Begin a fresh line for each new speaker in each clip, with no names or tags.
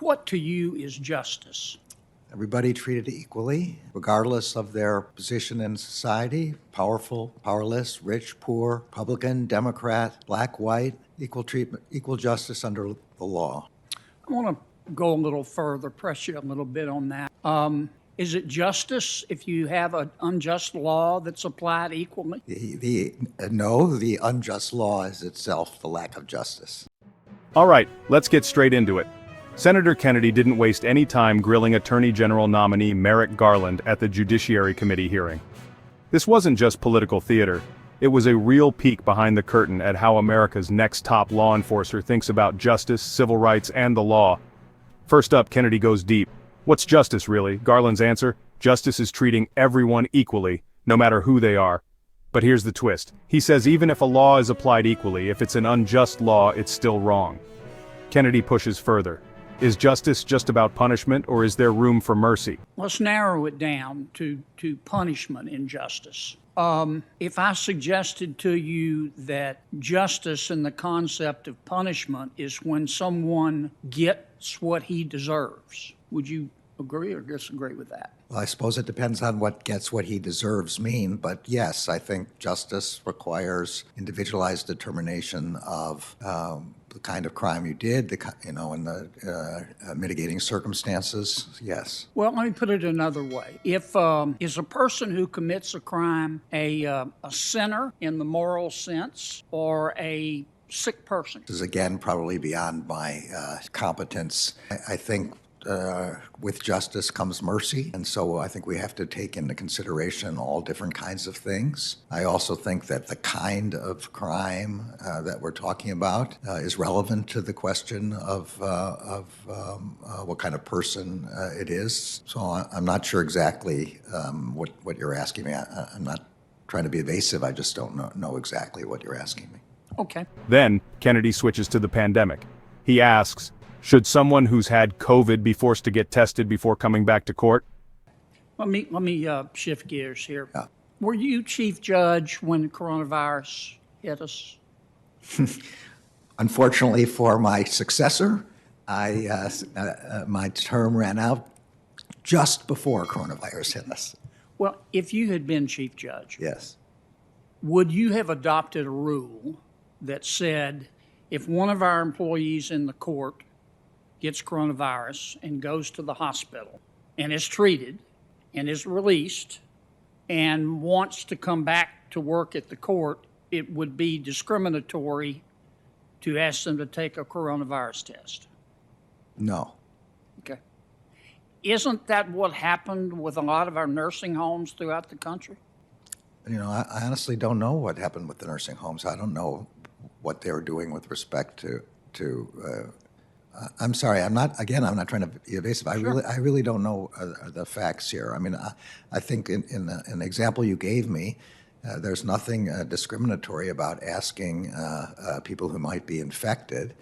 What to you is justice?
Everybody treated equally, regardless of their position in society, powerful, powerless, rich, poor, Republican, Democrat, black, white, equal treatment, equal justice under the law.
I want to go a little further, press you a little bit on that. Is it justice if you have an unjust law that's applied equally?
No, the unjust law is itself the lack of justice.
All right, let's get straight into it. Senator Kennedy didn't waste any time grilling Attorney General nominee Merrick Garland at the Judiciary Committee hearing. This wasn't just political theater. It was a real peek behind the curtain at how America's next top law enforcer thinks about justice, civil rights, and the law. First up, Kennedy goes deep. What's justice, really? Garland's answer: justice is treating everyone equally, no matter who they are. But here's the twist. He says even if a law is applied equally, if it's an unjust law, it's still wrong. Kennedy pushes further. Is justice just about punishment, or is there room for mercy?
Let's narrow it down to punishment in justice. If I suggested to you that justice and the concept of punishment is when someone gets what he deserves, would you agree or disagree with that?
Well, I suppose it depends on what gets what he deserves mean, but yes, I think justice requires individualized determination of the kind of crime you did, and the mitigating circumstances, yes.
Well, let me put it another way. If is a person who commits a crime a sinner in the moral sense or a sick person?
This is, again, probably beyond my competence. I think with justice comes mercy, and so I think we have to take into consideration all different kinds of things. I also think that the kind of crime that we're talking about is relevant to the question of what kind of person it is. So I'm not sure exactly what you're asking me. I'm not trying to be evasive. I just don't know exactly what you're asking me.
Okay.
Then, Kennedy switches to the pandemic. He asks, should someone who's had COVID be forced to get tested before coming back to court?
Let me shift gears here.
Yeah.
Were you chief judge when the coronavirus hit us?
Unfortunately for my successor, my term ran out just before coronavirus hit us.
Well, if you had been chief judge,
Yes.
would you have adopted a rule that said if one of our employees in the court gets coronavirus and goes to the hospital and is treated and is released and wants to come back to work at the court, it would be discriminatory to ask them to take a coronavirus test?
No.
Okay. Isn't that what happened with a lot of our nursing homes throughout the country?
I honestly don't know what happened with the nursing homes. I don't know what they were doing with respect to I'm sorry. I'm not trying to be evasive.
Sure.
I really don't know the facts here. I mean, I think in an example you gave me, there's nothing discriminatory about asking people who might be infected,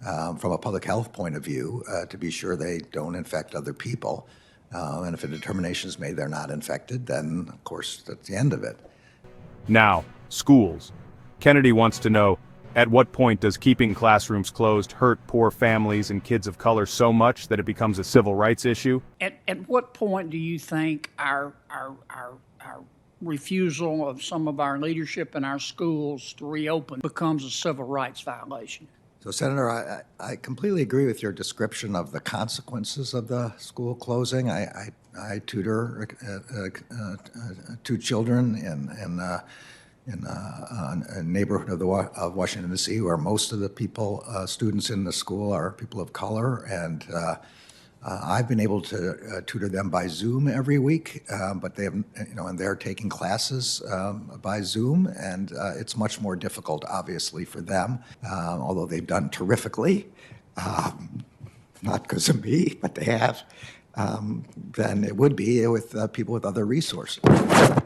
from a public health point of view, to be sure they don't infect other people. And if a determination is made they're not infected, then of course that's the end of it.
Now, schools. Kennedy wants to know, at what point does keeping classrooms closed hurt poor families and kids of color so much that it becomes a civil rights issue?
At what point do you think our refusal of some of our leadership in our schools to reopen becomes a civil rights violation?
So, Senator, I completely agree with your description of the consequences of the school closing. I tutor two children in a neighborhood of Washington, D.C., where most of the people, students in the school are people of color, and I've been able to tutor them by Zoom every week, but they have, and they're taking classes by Zoom, and it's much more difficult, obviously, for them, although they've done terrifically, not because of me, but they have, than it would be with people with other resources.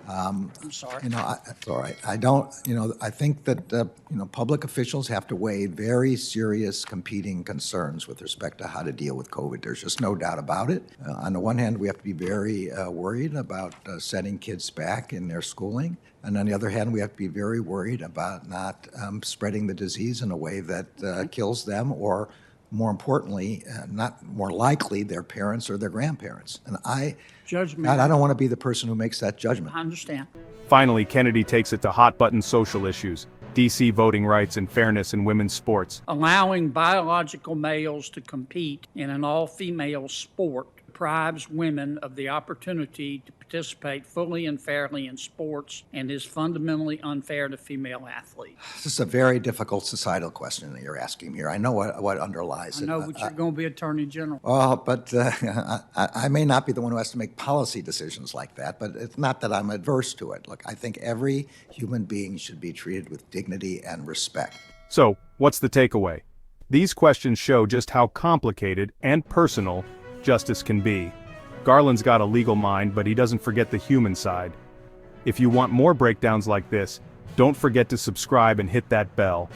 I'm sorry.
It's all right. I think that, public officials have to weigh very serious competing concerns with respect to how to deal with COVID. There's just no doubt about it. On the one hand, we have to be very worried about sending kids back in their schooling. And on the other hand, we have to be very worried about not spreading the disease in a way that kills them or more importantly, not more likely, their parents or their grandparents. And
Judge
God, I
Merrick,
don't want to be the person who makes that judgment.
I understand.
Finally, Kennedy takes it to hot-button social issues, D.C. voting rights and fairness in women's sports.
Allowing biological males to compete in an all-female sport deprives women of the opportunity to participate fully and fairly in sports and is fundamentally unfair to female athletes.
This is a very difficult societal question that you're asking here. I know what underlies
I
it.
know, but you're going to be Attorney General.
Well, but I may not be the one who has to make policy decisions like that, but it's not that I'm adverse to it. Look, I think every human being should be treated with dignity and respect.
So, what's the takeaway? These questions show just how complicated and personal justice can be. Garland's got a legal mind, but he doesn't forget the human side. If you want more breakdowns like this, don't forget to subscribe and hit that bell.